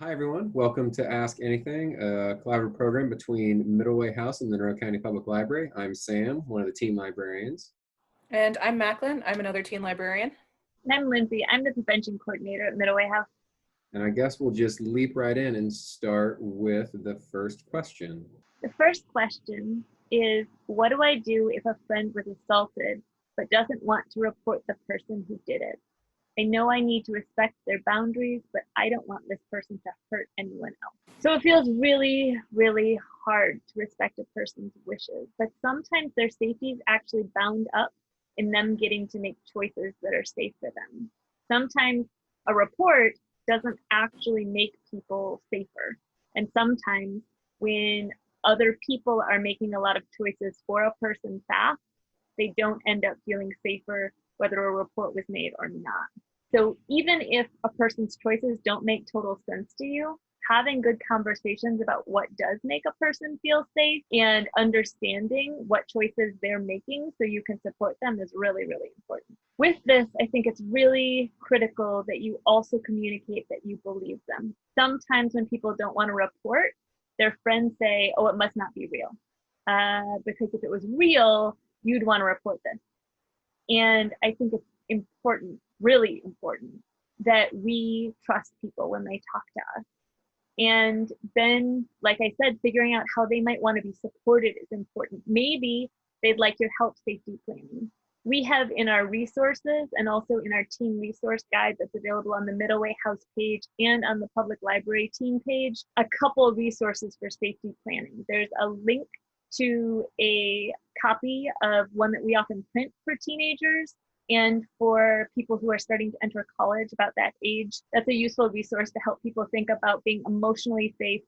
Hi, everyone. Welcome to Ask Anything, a collaborative program between Middleway House and the Monroe County Public Library. I'm Sam, one of the team librarians. And I'm Macklin. I'm another teen librarian. And I'm Lindsay. I'm the prevention coordinator at Middleway House. And I guess we'll just leap right in and start with the first question. The first question is, what do I do if a friend was assaulted but doesn't want to report the person who did it? I know I need to respect their boundaries, but I don't want this person to hurt anyone else. So it feels really, really hard to respect a person's wishes, but sometimes their safety is actually bound up in them getting to make choices that are safe for them. Sometimes a report doesn't actually make people safer. And sometimes when other people are making a lot of choices for a person fast, they don't end up feeling safer whether a report was made or not. So even if a person's choices don't make total sense to you, having good conversations about what does make a person feel safe and understanding what choices they're making so you can support them is really, really important. With this, I think it's really critical that you also communicate that you believe them. Sometimes when people don't want to report, their friends say, oh, it must not be real. Because if it was real, you'd want to report this. And I think it's important, really important, that we trust people when they talk to us. And then, like I said, figuring out how they might want to be supported is important. Maybe they'd like your help safety planning. We have in our resources and also in our teen resource guide that's available on the Middleway House page and on the public library teen page, a couple of resources for safety planning. There's a link to a copy of one that we often print for teenagers and for people who are starting to enter college about that age. That's a useful resource to help people think about being emotionally safe,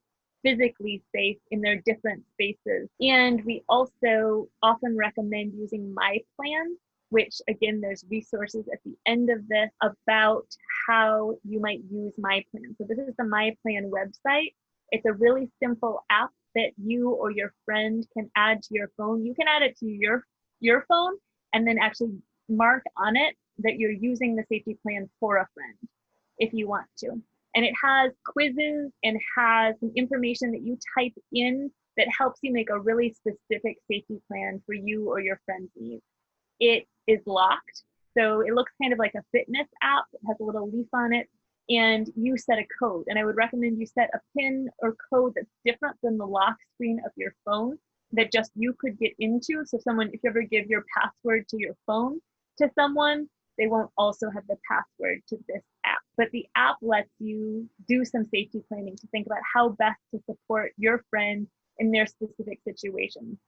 physically safe in their different spaces. And we also often recommend using MyPlan, which again, there's resources at the end of this about how you might use MyPlan. So this is the MyPlan website. It's a really simple app that you or your friend can add to your phone. You can add it to your phone and then actually mark on it that you're using the safety plan for a friend if you want to. And it has quizzes and has some information that you type in that helps you make a really specific safety plan for you or your friend's needs. It is locked, so it looks kind of like a fitness app. It has a little leaf on it, and you set a code. And I would recommend you set a PIN or code that's different than the lock screen of your phone that just you could get into. So if you ever give your password to your phone to someone, they won't also have the password to this app. But the app lets you do some safety planning to think about how best to support your friend in their specific situation.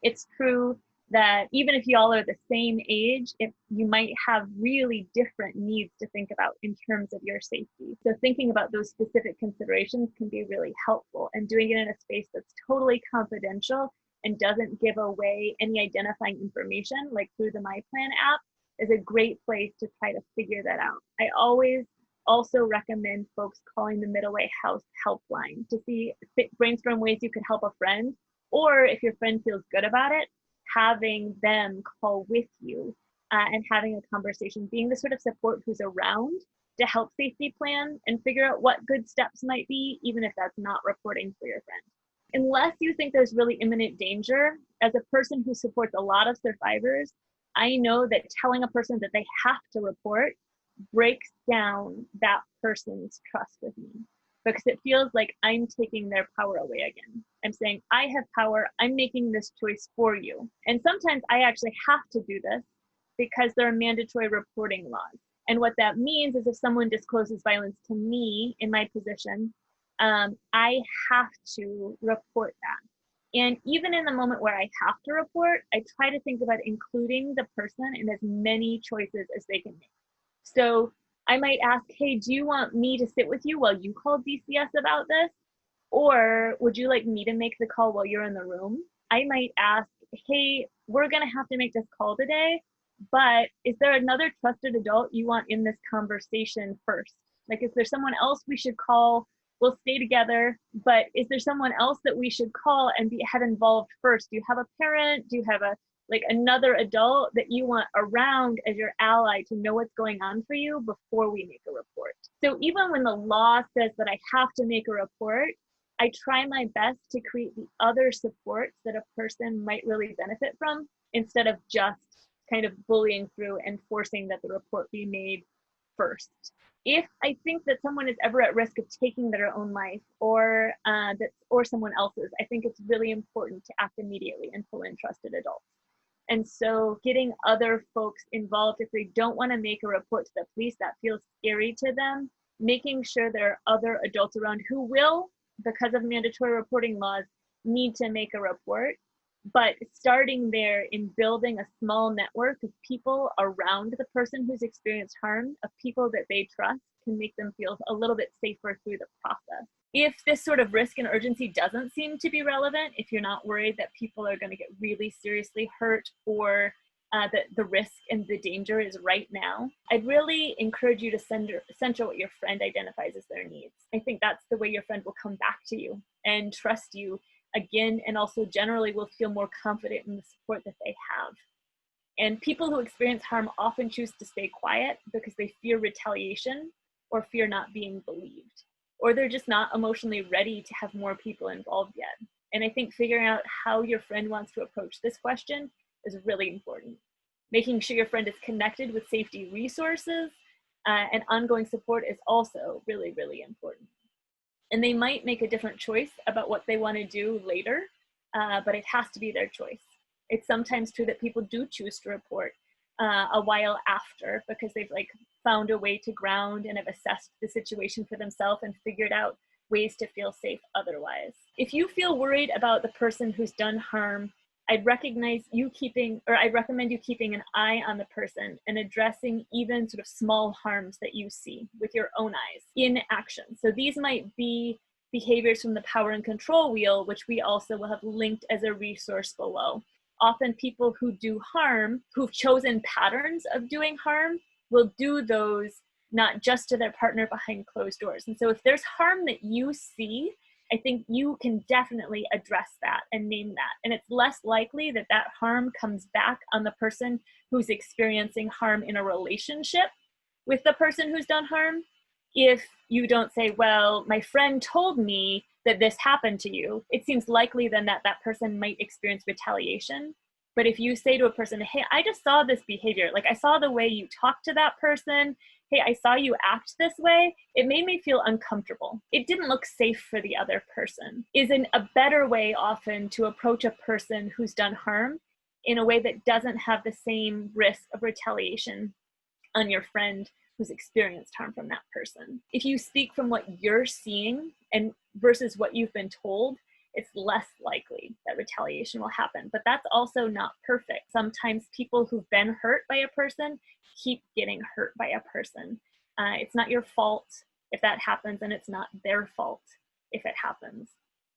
It's true that even if you all are the same age, you might have really different needs to think about in terms of your safety. So thinking about those specific considerations can be really helpful, and doing it in a space that's totally confidential and doesn't give away any identifying information, like through the MyPlan app, is a great place to try to figure that out. I always also recommend folks calling the Middleway House helpline to brainstorm ways you could help a friend, or if your friend feels good about it, having them call with you and having a conversation, being the sort of support who's around to help safety plan and figure out what good steps might be, even if that's not reporting for your friend. Unless you think there's really imminent danger, as a person who supports a lot of survivors, I know that telling a person that they have to report breaks down that person's trust with me, because it feels like I'm taking their power away again. I'm saying, I have power, I'm making this choice for you. And sometimes I actually have to do this because there are mandatory reporting laws. And what that means is if someone discloses violence to me in my position, I have to report that. And even in the moment where I have to report, I try to think about including the person in as many choices as they can make. So I might ask, hey, do you want me to sit with you while you call DCS about this? Or would you like me to make the call while you're in the room? I might ask, hey, we're gonna have to make this call today, but is there another trusted adult you want in this conversation first? Like, is there someone else we should call? We'll stay together, but is there someone else that we should call and have involved first? Do you have a parent? Do you have like another adult that you want around as your ally to know what's going on for you before we make a report. So even when the law says that I have to make a report, I try my best to create the other supports that a person might really benefit from, instead of just kind of bullying through and forcing that the report be made first. If I think that someone is ever at risk of taking their own life, or someone else's, I think it's really important to act immediately and pull in trusted adults. And so getting other folks involved, if they don't want to make a report to the police, that feels scary to them, making sure there are other adults around who will, because of mandatory reporting laws, need to make a report. But starting there in building a small network of people around the person who's experienced harm, of people that they trust, can make them feel a little bit safer through the process. If this sort of risk and urgency doesn't seem to be relevant, if you're not worried that people are going to get really seriously hurt, or that the risk and the danger is right now, I'd really encourage you to center what your friend identifies as their needs. I think that's the way your friend will come back to you and trust you again, and also generally will feel more confident in the support that they have. And people who experience harm often choose to stay quiet because they fear retaliation or fear not being believed, or they're just not emotionally ready to have more people involved yet. And I think figuring out how your friend wants to approach this question is really important. Making sure your friend is connected with safety resources and ongoing support is also really, really important. And they might make a different choice about what they want to do later, but it has to be their choice. It's sometimes true that people do choose to report a while after, because they've found a way to ground and have assessed the situation for themselves and figured out ways to feel safe otherwise. If you feel worried about the person who's done harm, I'd recommend you keeping an eye on the person and addressing even sort of small harms that you see with your own eyes in action. So these might be behaviors from the power and control wheel, which we also will have linked as a resource below. Often people who do harm, who've chosen patterns of doing harm, will do those not just to their partner behind closed doors. And so if there's harm that you see, I think you can definitely address that and name that. And it's less likely that that harm comes back on the person who's experiencing harm in a relationship with the person who's done harm, if you don't say, well, my friend told me that this happened to you. It seems likely then that that person might experience retaliation. But if you say to a person, hey, I just saw this behavior, I saw the way you talked to that person, hey, I saw you act this way, it made me feel uncomfortable. It didn't look safe for the other person. Is a better way often to approach a person who's done harm in a way that doesn't have the same risk of retaliation on your friend who's experienced harm from that person. If you speak from what you're seeing and versus what you've been told, it's less likely that retaliation will happen. But that's also not perfect. Sometimes people who've been hurt by a person keep getting hurt by a person. It's not your fault if that happens, and it's not their fault if it happens.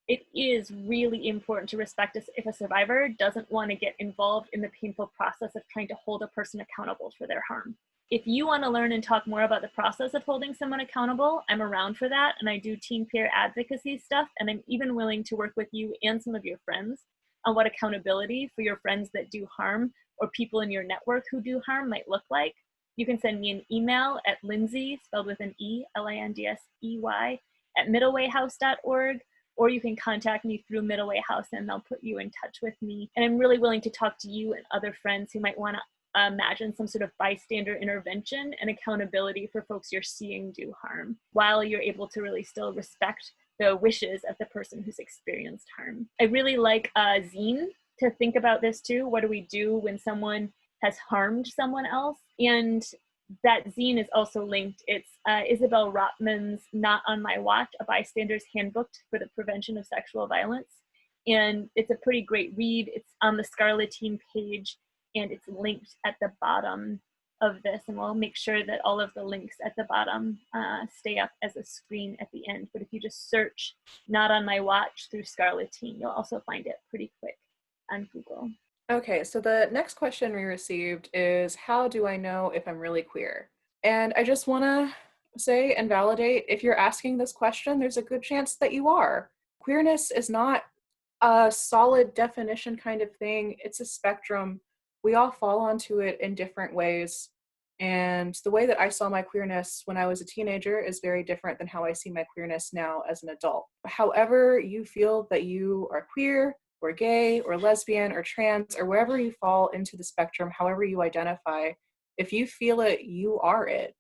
It is really important to respect if a survivor doesn't want to get involved in the painful process of trying to hold a person accountable for their harm. If you want to learn and talk more about the process of holding someone accountable, I'm around for that, and I do teen peer advocacy stuff, and I'm even willing to work with you and some of your friends on what accountability for your friends that do harm or people in your network who do harm might look like. You can send me an email at Lindsay, spelled with an E, Lindsey, at middlewayhouse.org, or you can contact me through Middleway House and they'll put you in touch with me. And I'm really willing to talk to you and other friends who might want to imagine some sort of bystander intervention and accountability for folks you're seeing do harm, while you're able to really still respect the wishes of the person who's experienced harm. I really like a zine to think about this too. What do we do when someone has harmed someone else? And that zine is also linked. It's Isabel Rotman's Not on My Watch, a bystander's handbook for the prevention of sexual violence. And it's a pretty great read. It's on the Scarletine page, and it's linked at the bottom of this, and we'll make sure that all of the links at the bottom stay up as a screen at the end. But if you just search Not on My Watch through Scarletine, you'll also find it pretty quick on Google. Okay, so the next question we received is, how do I know if I'm really queer? And I just want to say and validate, if you're asking this question, there's a good chance that you are. Queerness is not a solid definition kind of thing. It's a spectrum. We all fall onto it in different ways. And the way that I saw my queerness when I was a teenager is very different than how I see my queerness now as an adult. However, you feel that you are queer or gay or lesbian or trans or wherever you fall into the spectrum, however you identify, if you feel it, you are it.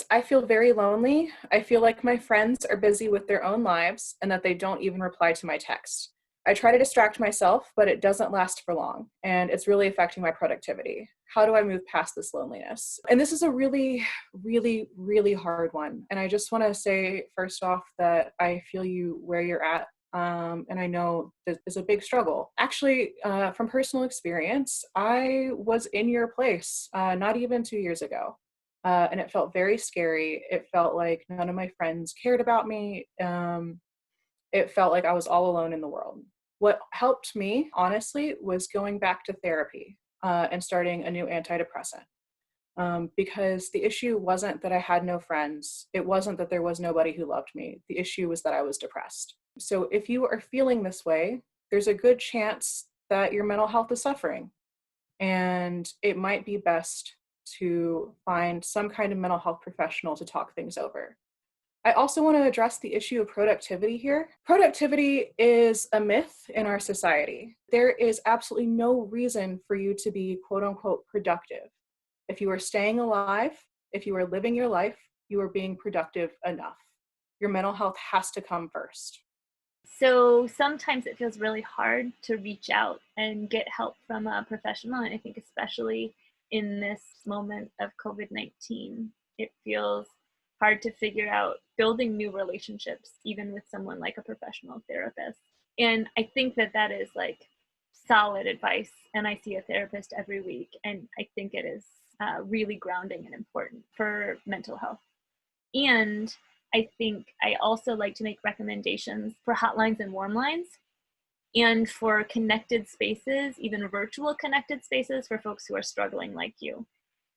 I feel very lonely. I feel like my friends are busy with their own lives and that they don't even reply to my text. I try to distract myself, but it doesn't last for long, and it's really affecting my productivity. How do I move past this loneliness? And this is a really, really, really hard one. And I just want to say, first off, that I feel you where you're at. And I know this is a big struggle. Actually, from personal experience, I was in your place not even 2 years ago. And it felt very scary. It felt like none of my friends cared about me. It felt like I was all alone in the world. What helped me, honestly, was going back to therapy and starting a new antidepressant. Because the issue wasn't that I had no friends. It wasn't that there was nobody who loved me. The issue was that I was depressed. So if you are feeling this way, there's a good chance that your mental health is suffering. And it might be best to find some kind of mental health professional to talk things over. I also want to address the issue of productivity here. Productivity is a myth in our society. There is absolutely no reason for you to be quote unquote productive. If you are staying alive, if you are living your life, you are being productive enough. Your mental health has to come first. So sometimes it feels really hard to reach out and get help from a professional. And I think especially in this moment of COVID-19, it feels hard to figure out building new relationships, even with someone like a professional therapist. And I think that that is like solid advice. And I see a therapist every week. And I think it is really grounding and important for mental health. And I think I also like to make recommendations for hotlines and warm lines and for connected spaces, even virtual connected spaces for folks who are struggling like you.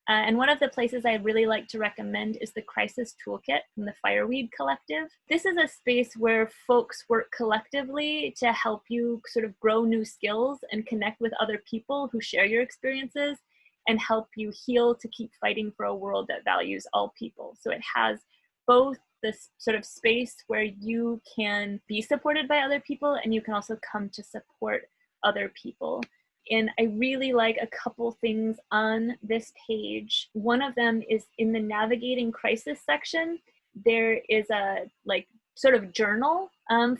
And one of the places I really like to recommend is the Crisis Toolkit from the Fireweed Collective. This is a space where folks work collectively to help you sort of grow new skills and connect with other people who share your experiences and help you heal to keep fighting for a world that values all people. So it has both this sort of space where you can be supported by other people and you can also come to support other people. And I really like a couple things on this page. One of them is in the navigating crisis section. There is a like sort of journal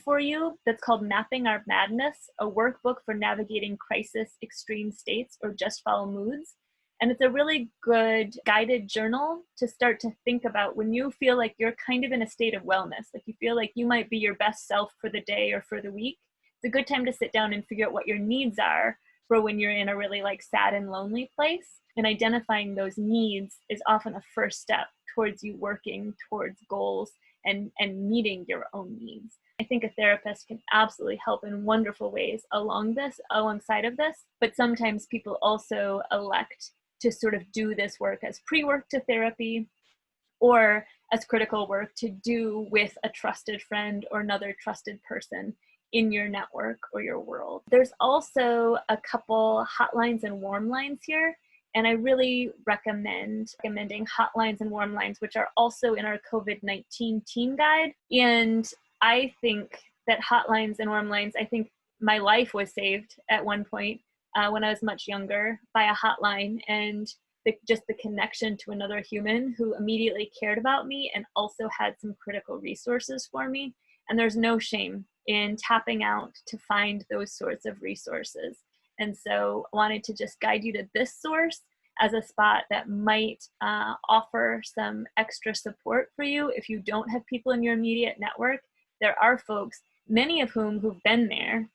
for you that's called Mapping Our Madness, a workbook for navigating crisis, extreme states, or just follow moods. And it's a really good guided journal to start to think about when you feel like you're kind of in a state of wellness, like you feel like you might be your best self for the day or for the week. It's a good time to sit down and figure out what your needs are for when you're in a really like sad and lonely place. And identifying those needs is often a first step towards you working towards goals and meeting your own needs. I think a therapist can absolutely help in wonderful ways alongside of this, but sometimes people also elect to sort of do this work as pre-work to therapy or as critical work to do with a trusted friend or another trusted person in your network or your world. There's also a couple hotlines and warm lines here, and I really recommending hotlines and warm lines, which are also in our COVID-19 team guide. And I think that hotlines and warm lines, I think my life was saved at one point when I was much younger by a hotline, and just the connection to another human who immediately cared about me and also had some critical resources for me. And there's no shame in tapping out to find those sorts of resources. And so I wanted to just guide you to this source as a spot that might offer some extra support for you if you don't have people in your immediate network. There are folks, many of whom who've been there,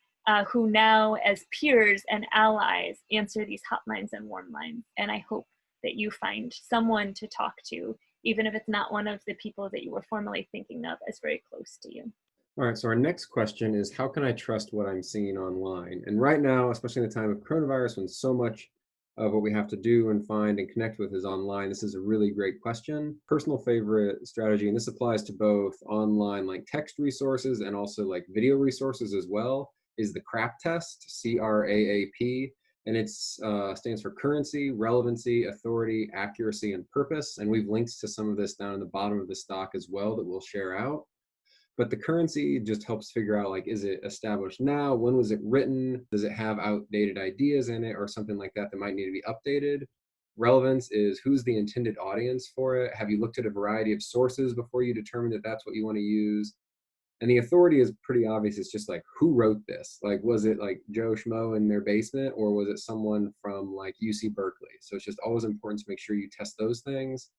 who now as peers and allies answer these hotlines and warm lines. And I hope that you find someone to talk to, even if it's not one of the people that you were formerly thinking of as very close to you. All right, so our next question is, how can I trust what I'm seeing online? And right now, especially in the time of coronavirus, when so much of what we have to do and find and connect with is online? This is a really great question. Personal favorite strategy, and this applies to both online like text resources and also like video resources as well, is the CRAP test, CRAAP, and it stands for currency, relevancy, authority, accuracy, and purpose. And we've linked to some of this down in the bottom of the stock as well that we'll share out. But the currency just helps figure out, like, is it established now? When was it written? Does it have outdated ideas in it or something like that that might need to be updated? Relevance is who's the intended audience for it? Have you looked at a variety of sources before you determine that that's what you want to use? And the authority is pretty obvious. It's just like, who wrote this? Like, was it like Joe Schmo in their basement, or was it someone from like UC Berkeley? So it's just always important to make sure you test those things.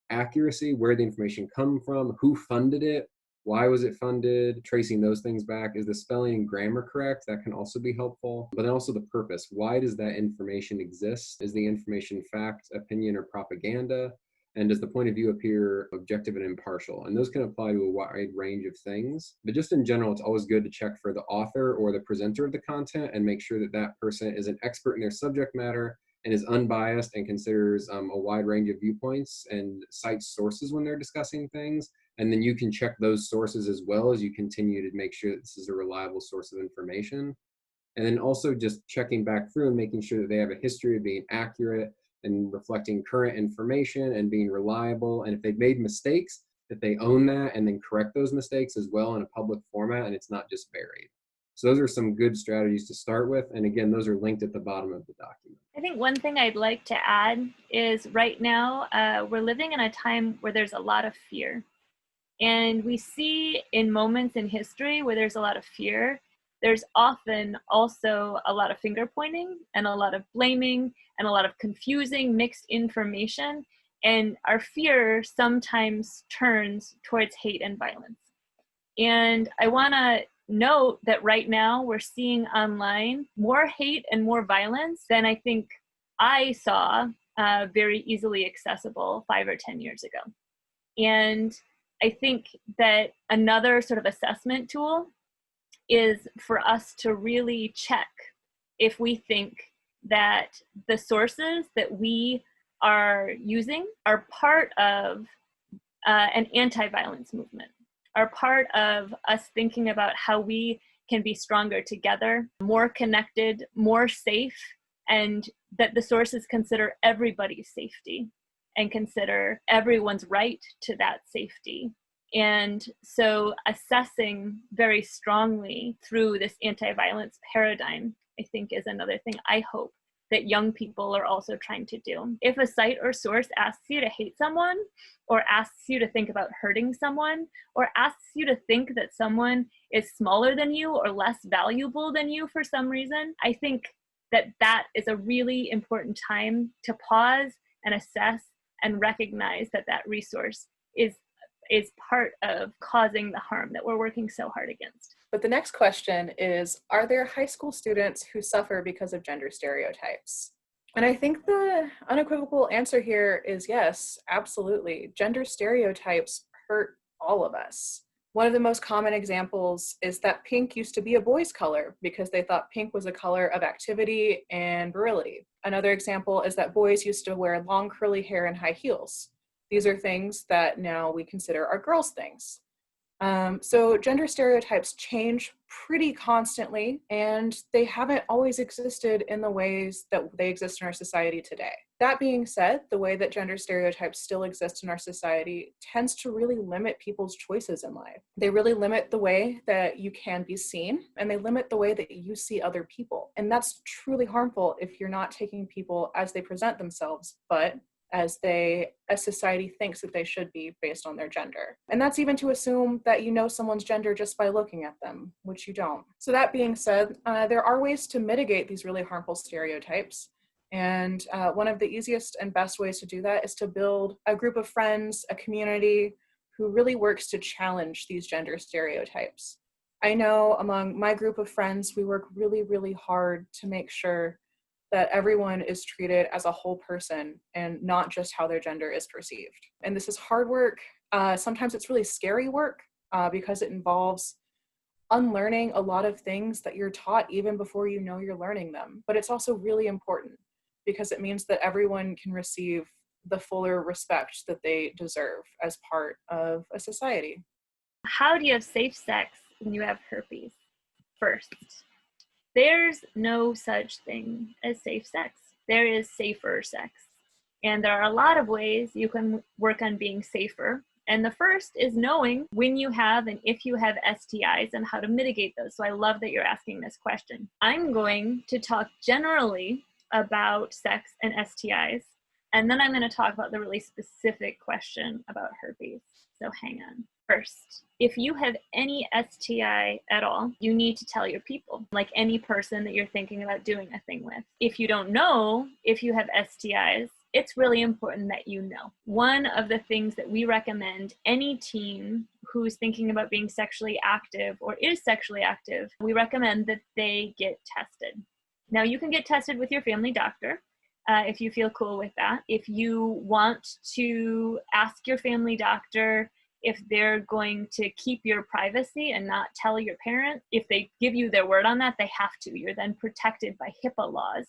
Accuracy, where the information come from, who funded it, why was it funded, tracing those things back. Is the spelling and grammar correct? That can also be helpful. But then also the purpose. Why does that information exist? Is the information fact, opinion, or propaganda? And does the point of view appear objective and impartial? And those can apply to a wide range of things. But just in general, it's always good to check for the author or the presenter of the content and make sure that that person is an expert in their subject matter and is unbiased and considers a wide range of viewpoints and cites sources when they're discussing things. And then you can check those sources as well as you continue to make sure that this is a reliable source of information. And then also just checking back through and making sure that they have a history of being accurate and reflecting current information and being reliable. And if they've made mistakes, that they own that and then correct those mistakes as well in a public format, and it's not just buried. So those are some good strategies to start with. And again, those are linked at the bottom of the document. I think one thing I'd like to add is right now we're living in a time where there's a lot of fear. And we see in moments in history where there's a lot of fear, there's often also a lot of finger pointing and a lot of blaming and a lot of confusing mixed information. And our fear sometimes turns towards hate and violence. And I want to note that right now we're seeing online more hate and more violence than I think I saw very easily accessible 5 or 10 years ago. And I think that another sort of assessment tool is for us to really check if we think that the sources that we are using are part of an anti-violence movement, are part of us thinking about how we can be stronger together, more connected, more safe, and that the sources consider everybody's safety and consider everyone's right to that safety. And so assessing very strongly through this anti-violence paradigm, I think, is another thing I hope that young people are also trying to do. If a site or source asks you to hate someone, or asks you to think about hurting someone, or asks you to think that someone is smaller than you or less valuable than you for some reason, I think that that is a really important time to pause and assess and recognize that that resource is part of causing the harm that we're working so hard against. But the next question is, are there high school students who suffer because of gender stereotypes? And I think the unequivocal answer here is yes, absolutely. Gender stereotypes hurt all of us. One of the most common examples is that pink used to be a boy's color because they thought pink was a color of activity and virility. Another example is that boys used to wear long curly hair and high heels. These are things that now we consider are girls' things. So gender stereotypes change pretty constantly, and they haven't always existed in the ways that they exist in our society today. That being said, the way that gender stereotypes still exist in our society tends to really limit people's choices in life. They really limit the way that you can be seen, and they limit the way that you see other people. And that's truly harmful if you're not taking people as they present themselves, but as society thinks that they should be based on their gender. And that's even to assume that you know someone's gender just by looking at them, which you don't. So that being said, there are ways to mitigate these really harmful stereotypes. And one of the easiest and best ways to do that is to build a group of friends, a community who really works to challenge these gender stereotypes. I know among my group of friends, we work really, really hard to make sure that everyone is treated as a whole person and not just how their gender is perceived. And this is hard work. Sometimes it's really scary work because it involves unlearning a lot of things that you're taught even before you know you're learning them. But it's also really important because it means that everyone can receive the fuller respect that they deserve as part of a society. How do you have safe sex when you have herpes? First, there's no such thing as safe sex. There is safer sex. And there are a lot of ways you can work on being safer. And the first is knowing when you have and if you have STIs and how to mitigate those. So I love that you're asking this question. I'm going to talk generally about sex and STIs, and then I'm going to talk about the really specific question about herpes. So hang on. First, if you have any STI at all, you need to tell your people, like any person that you're thinking about doing a thing with. If you don't know if you have STIs, it's really important that you know. One of the things that we recommend any teen who's thinking about being sexually active or is sexually active, we recommend that they get tested. Now, you can get tested with your family doctor if you feel cool with that. If you want to ask your family doctor if they're going to keep your privacy and not tell your parents, if they give you their word on that, they have to. You're then protected by HIPAA laws,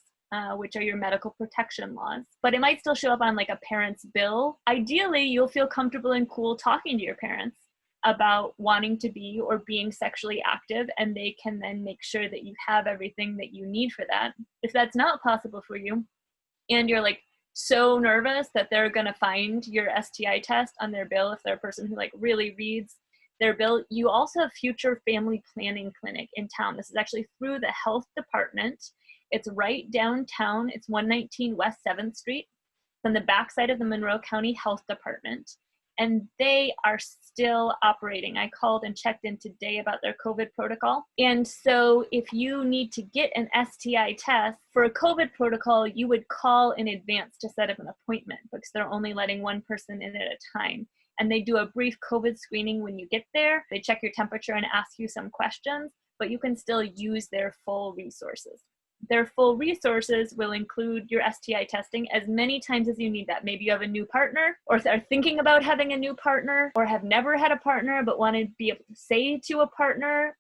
which are your medical protection laws. But it might still show up on like a parent's bill. Ideally, you'll feel comfortable and cool talking to your parents about wanting to be or being sexually active, and they can then make sure that you have everything that you need for that. If that's not possible for you, and you're like so nervous that they're gonna find your STI test on their bill, if they're a person who like really reads their bill, you also have Future Family Planning Clinic in town. This is actually through the health department. It's right downtown. It's 119 West 7th Street. It's on the backside of the Monroe County Health Department. And they are still operating. I called and checked in today about their COVID protocol. And so if you need to get an STI test for a COVID protocol, you would call in advance to set up an appointment because they're only letting one person in at a time. And they do a brief COVID screening when you get there. They check your temperature and ask you some questions, but you can still use their full resources. Their full resources will include your STI testing as many times as you need that. Maybe you have a new partner, or are thinking about having a new partner, or have never had a partner but want to be able to say to a partner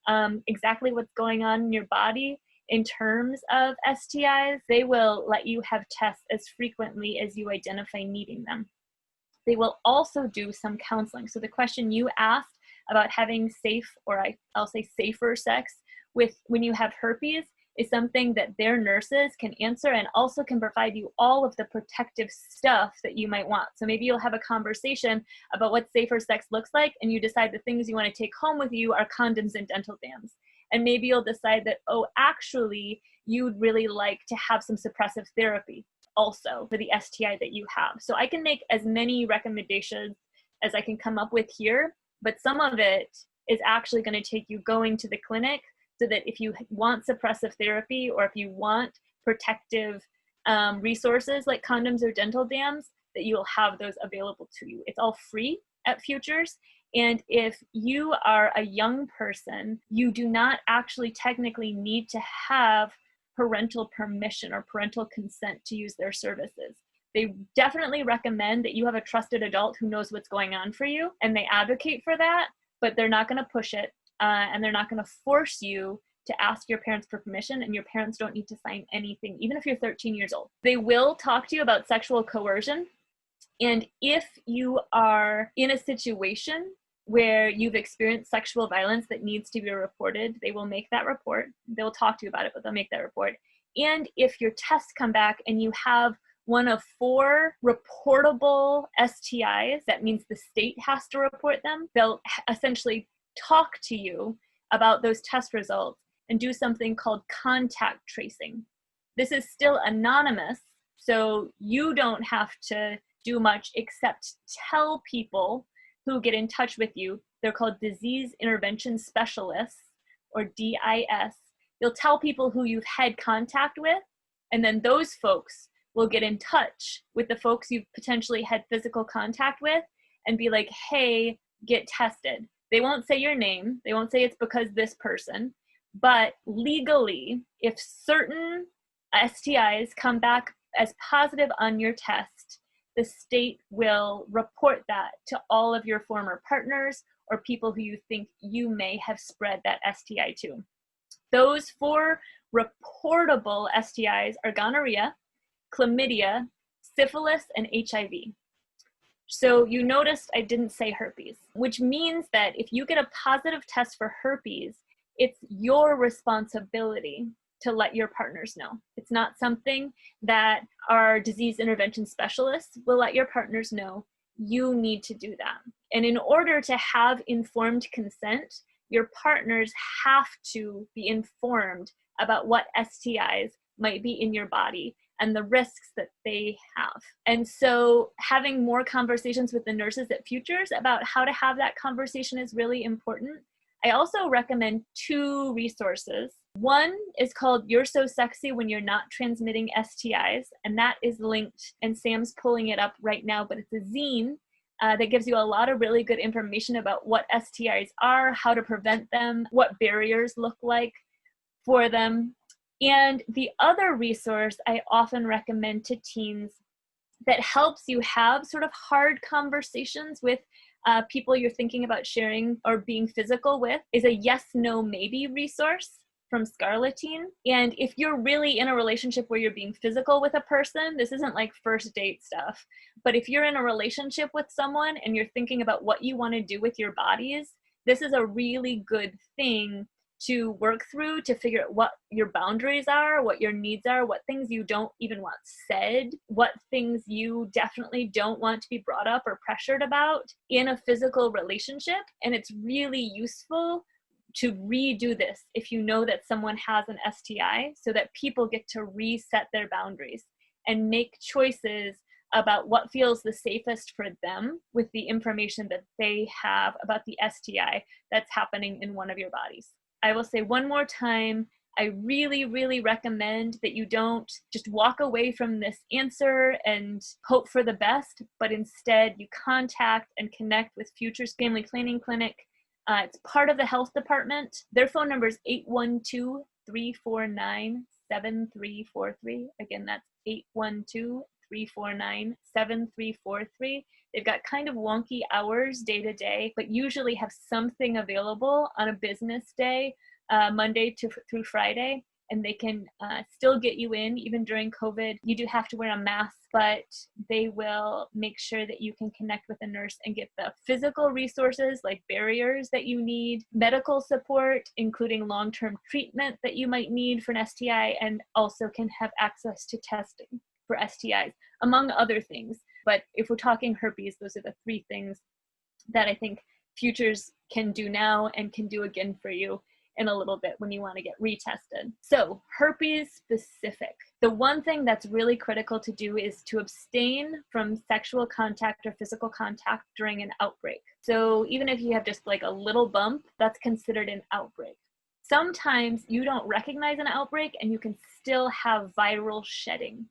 exactly what's going on in your body in terms of STIs. They will let you have tests as frequently as you identify needing them. They will also do some counseling. So the question you asked about having safe, or I'll say safer sex with when you have herpes, is something that their nurses can answer and also can provide you all of the protective stuff that you might want. So maybe you'll have a conversation about what safer sex looks like, and you decide the things you want to take home with you are condoms and dental dams. And maybe you'll decide that, oh, actually, you'd really like to have some suppressive therapy also for the STI that you have. So I can make as many recommendations as I can come up with here, but some of it is actually going to take you going to the clinic, so that if you want suppressive therapy or if you want protective resources like condoms or dental dams, that you'll have those available to you. It's all free at Futures. And if you are a young person, you do not actually technically need to have parental permission or parental consent to use their services. They definitely recommend that you have a trusted adult who knows what's going on for you, and they advocate for that, but they're not going to push it. And they're not going to force you to ask your parents for permission, and your parents don't need to sign anything, even if you're 13 years old. They will talk to you about sexual coercion. And if you are in a situation where you've experienced sexual violence that needs to be reported, they will make that report. They'll talk to you about it, but they'll make that report. And if your tests come back and you have one of 4 reportable STIs, that means the state has to report them. They'll essentially talk to you about those test results and do something called contact tracing. This is still anonymous, so you don't have to do much except tell people who get in touch with you. They're called disease intervention specialists, or DIS. You'll tell people who you've had contact with, and then those folks will get in touch with the folks you've potentially had physical contact with and be like, hey, get tested. They won't say your name. They won't say it's because this person. But legally, if certain STIs come back as positive on your test, the state will report that to all of your former partners or people who you think you may have spread that STI to. Those 4 reportable STIs are gonorrhea, chlamydia, syphilis, and HIV. So you noticed I didn't say herpes, which means that if you get a positive test for herpes, it's your responsibility to let your partners know. It's not something that our disease intervention specialists will let your partners know. You need to do that. And in order to have informed consent, your partners have to be informed about what STIs might be in your body and the risks that they have. And so having more conversations with the nurses at Futures about how to have that conversation is really important. I also recommend 2 resources. One is called You're So Sexy When You're Not Transmitting STIs, and that is linked, and Sam's pulling it up right now, but it's a zine that gives you a lot of really good information about what STIs are, how to prevent them, what barriers look like for them. And the other resource I often recommend to teens that helps you have sort of hard conversations with people you're thinking about sharing or being physical with is a yes, no, maybe resource from Scarlettine. And if you're really in a relationship where you're being physical with a person, this isn't like first date stuff, but if you're in a relationship with someone and you're thinking about what you want to do with your bodies, this is a really good thing to work through to figure out what your boundaries are, what your needs are, what things you don't even want said, what things you definitely don't want to be brought up or pressured about in a physical relationship. And it's really useful to redo this if you know that someone has an STI, so that people get to reset their boundaries and make choices about what feels the safest for them with the information that they have about the STI that's happening in one of your bodies. I will say one more time, I really, really recommend that you don't just walk away from this answer and hope for the best, but instead you contact and connect with Futures Family Planning Clinic. It's part of the health department. Their phone number is 812-349-7343. Again, that's 812-349-7343. They've got kind of wonky hours day to day, but usually have something available on a business day, Monday through Friday, and they can still get you in even during COVID. You do have to wear a mask, but they will make sure that you can connect with a nurse and get the physical resources like barriers that you need, medical support, including long-term treatment that you might need for an STI, and also can have access to testing for STIs, among other things. But if we're talking herpes, those are the 3 things that I think Futures can do now and can do again for you in a little bit when you want to get retested. So herpes specific. The one thing that's really critical to do is to abstain from sexual contact or physical contact during an outbreak. So even if you have just like a little bump, that's considered an outbreak. Sometimes you don't recognize an outbreak and you can still have viral shedding.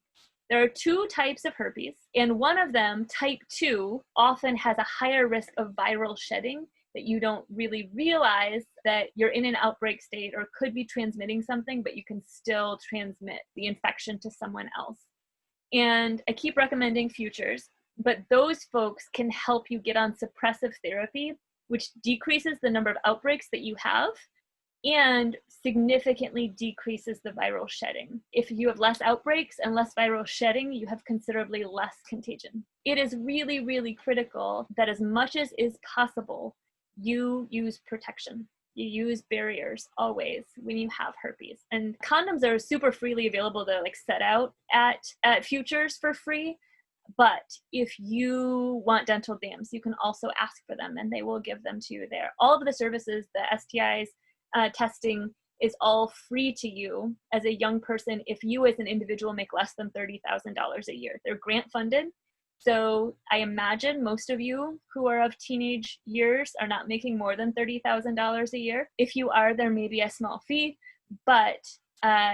There are 2 types of herpes, and one of them, type 2, often has a higher risk of viral shedding that you don't really realize that you're in an outbreak state or could be transmitting something, but you can still transmit the infection to someone else. And I keep recommending Futures, but those folks can help you get on suppressive therapy, which decreases the number of outbreaks that you have and significantly decreases the viral shedding. If you have less outbreaks and less viral shedding, you have considerably less contagion. It is really, really critical that as much as is possible, you use protection. You use barriers always when you have herpes. And condoms are super freely available to like set out at Futures for free. But if you want dental dams, you can also ask for them and they will give them to you there. All of the services, the STIs, testing is all free to you as a young person if you as an individual make less than $30,000 a year. They're grant funded. So I imagine most of you who are of teenage years are not making more than $30,000 a year. If you are, there may be a small fee, but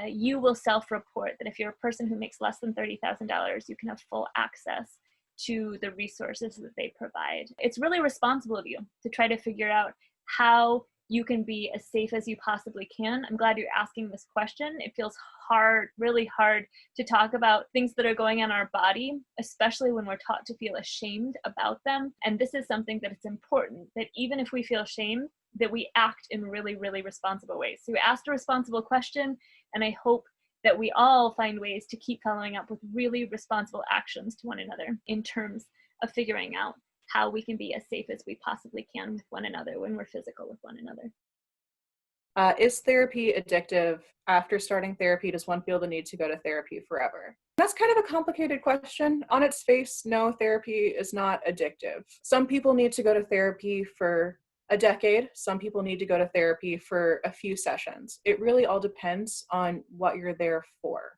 you will self-report that if you're a person who makes less than $30,000, you can have full access to the resources that they provide. It's really responsible of you to try to figure out how you can be as safe as you possibly can. I'm glad you're asking this question. It feels hard, really hard to talk about things that are going on in our body, especially when we're taught to feel ashamed about them. And this is something that it's important that even if we feel shame, that we act in really, really responsible ways. So you asked a responsible question, and I hope that we all find ways to keep following up with really responsible actions to one another in terms of figuring out how we can be as safe as we possibly can with one another when we're physical with one another. Is therapy addictive? After starting therapy, does one feel the need to go to therapy forever? That's kind of a complicated question. On its face, no, therapy is not addictive. Some people need to go to therapy for a decade. Some people need to go to therapy for a few sessions. It really all depends on what you're there for.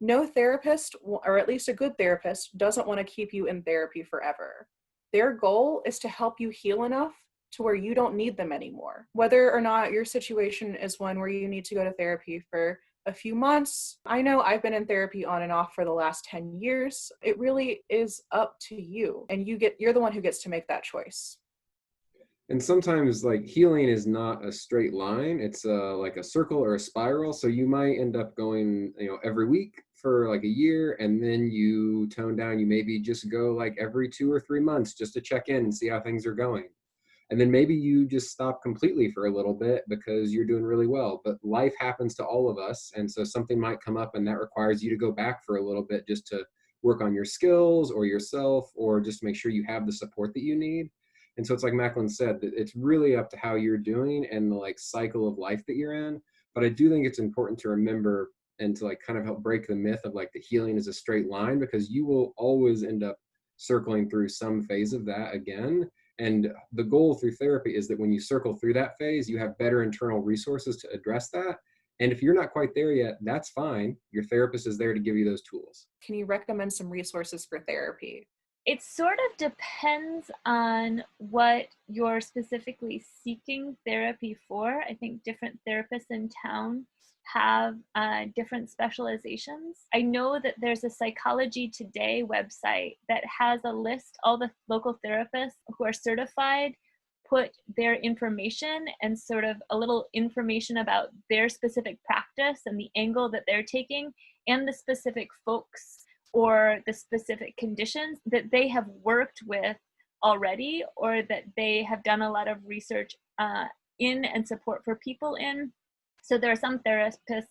No therapist, or at least a good therapist, doesn't want to keep you in therapy forever. Their goal is to help you heal enough to where you don't need them anymore. Whether or not your situation is one where you need to go to therapy for a few months. I know I've been in therapy on and off for the last 10 years. It really is up to you, and you're the one who gets to make that choice. And sometimes like healing is not a straight line. It's like a circle or a spiral. So you might end up going, every week for like a year, and then you tone down. You maybe just go like every 2 or 3 months just to check in and see how things are going. And then maybe you just stop completely for a little bit because you're doing really well. But life happens to all of us. And so something might come up and that requires you to go back for a little bit just to work on your skills or yourself, or just make sure you have the support that you need. And so it's like Macklin said, that it's really up to how you're doing and the like cycle of life that you're in. But I do think it's important to remember and to like kind of help break the myth of like the healing is a straight line, because you will always end up circling through some phase of that again. And the goal through therapy is that when you circle through that phase, you have better internal resources to address that. And if you're not quite there yet, that's fine. Your therapist is there to give you those tools. Can you recommend some resources for therapy? It sort of depends on what you're specifically seeking therapy for. I think different therapists in town have different specializations. I know that there's a Psychology Today website that has a list, all the local therapists who are certified put their information and sort of a little information about their specific practice and the angle that they're taking and the specific folks or the specific conditions that they have worked with already, or that they have done a lot of research in and support for people in. So there are some therapists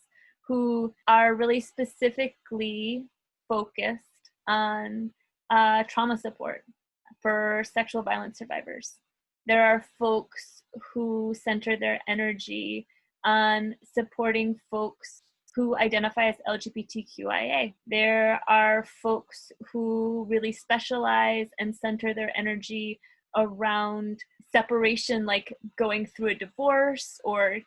who are really specifically focused on trauma support for sexual violence survivors. There are folks who center their energy on supporting folks who identify as LGBTQIA. There are folks who really specialize and center their energy around separation, like going through a divorce or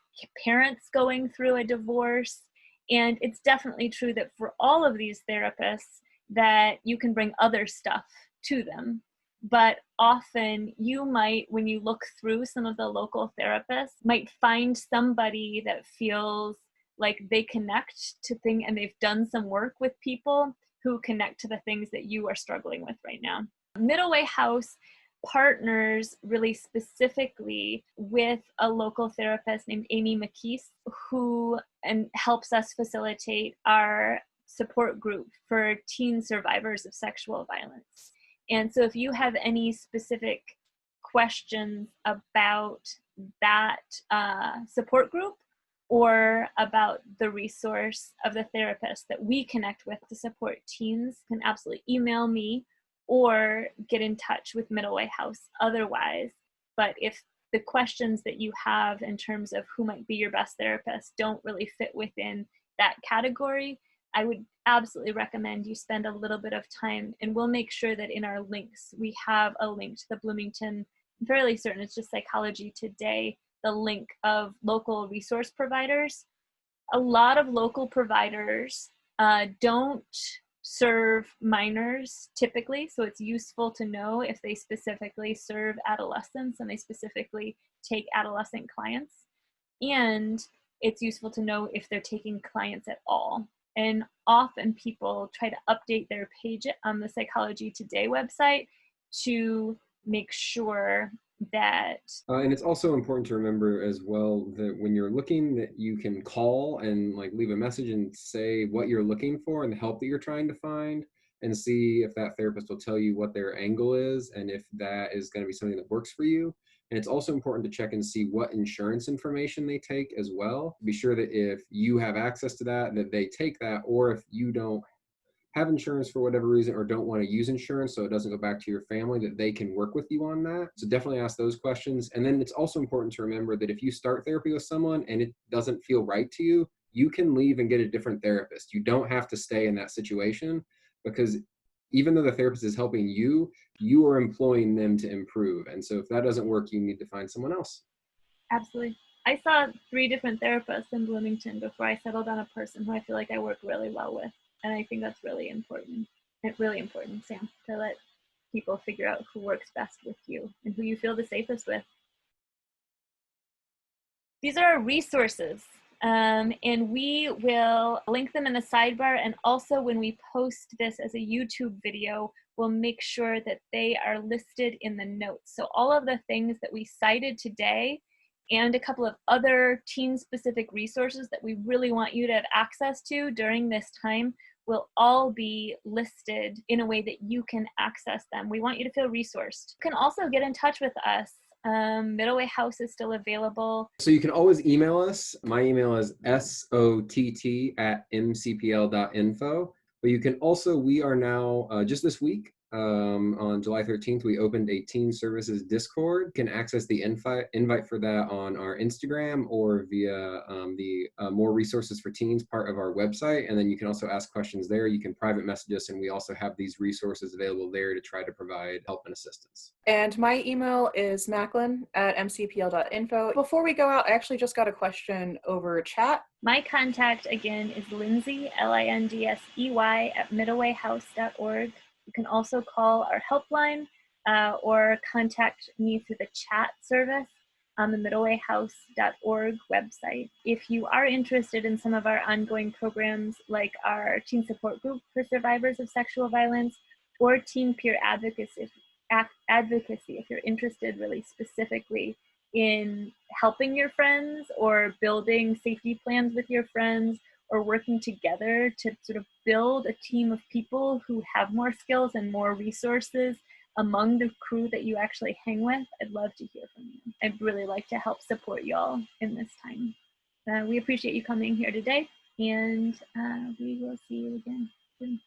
parents going through a divorce. And it's definitely true that for all of these therapists that you can bring other stuff to them. But often you might, when you look through some of the local therapists, might find somebody that feels like they connect to things, and they've done some work with people who connect to the things that you are struggling with right now. Middle Way House partners really specifically with a local therapist named Amy McKees, who helps us facilitate our support group for teen survivors of sexual violence. And so if you have any specific questions about that support group, or about the resource of the therapist that we connect with to support teens, can absolutely email me or get in touch with Middle Way House otherwise. But if the questions that you have in terms of who might be your best therapist don't really fit within that category, I would absolutely recommend you spend a little bit of time, and we'll make sure that in our links, we have a link to the Bloomington, I'm fairly certain it's just Psychology Today, the link of local resource providers. A lot of local providers don't serve minors typically, so it's useful to know if they specifically serve adolescents and they specifically take adolescent clients. And it's useful to know if they're taking clients at all. And often people try to update their page on the Psychology Today website to make sure that and it's also important to remember as well that when you're looking, that you can call and like leave a message and say what you're looking for and the help that you're trying to find, and see if that therapist will tell you what their angle is and if that is going to be something that works for you. And it's also important to check and see what insurance information they take as well. Be sure that if you have access to that, that they take that, or if you don't have insurance for whatever reason or don't want to use insurance so it doesn't go back to your family, that they can work with you on that. So definitely ask those questions. And then it's also important to remember that if you start therapy with someone and it doesn't feel right to you, you can leave and get a different therapist. You don't have to stay in that situation, because even though the therapist is helping you, you are employing them to improve. And so if that doesn't work, you need to find someone else. Absolutely. I saw 3 different therapists in Bloomington before I settled on a person who I feel like I work really well with. And I think that's really important. It's really important, Sam, to let people figure out who works best with you and who you feel the safest with. These are our resources, and we will link them in the sidebar. And also when we post this as a YouTube video, we'll make sure that they are listed in the notes. So all of the things that we cited today and a couple of other teen-specific resources that we really want you to have access to during this time will all be listed in a way that you can access them. We want you to feel resourced. You can also get in touch with us. Middle Way House is still available. So you can always email us. My email is sott@mcpl.info. But you can also, we are now, just this week, on July 13th, we opened a Teen Services Discord. You can access the invite for that on our Instagram or via the More Resources for Teens part of our website. And then you can also ask questions there. You can private message us, and we also have these resources available there to try to provide help and assistance. And my email is macklin@mcpl.info. Before we go out, I actually just got a question over chat. My contact again is Lindsay, Lindsey, at middlewayhouse.org. You can also call our helpline or contact me through the chat service on the middlewayhouse.org website. If you are interested in some of our ongoing programs, like our teen support group for survivors of sexual violence or teen peer advocacy, if you're interested really specifically in helping your friends or building safety plans with your friends or working together to sort of build a team of people who have more skills and more resources among the crew that you actually hang with, I'd love to hear from you. I'd really like to help support y'all in this time. We appreciate you coming here today, and we will see you again soon.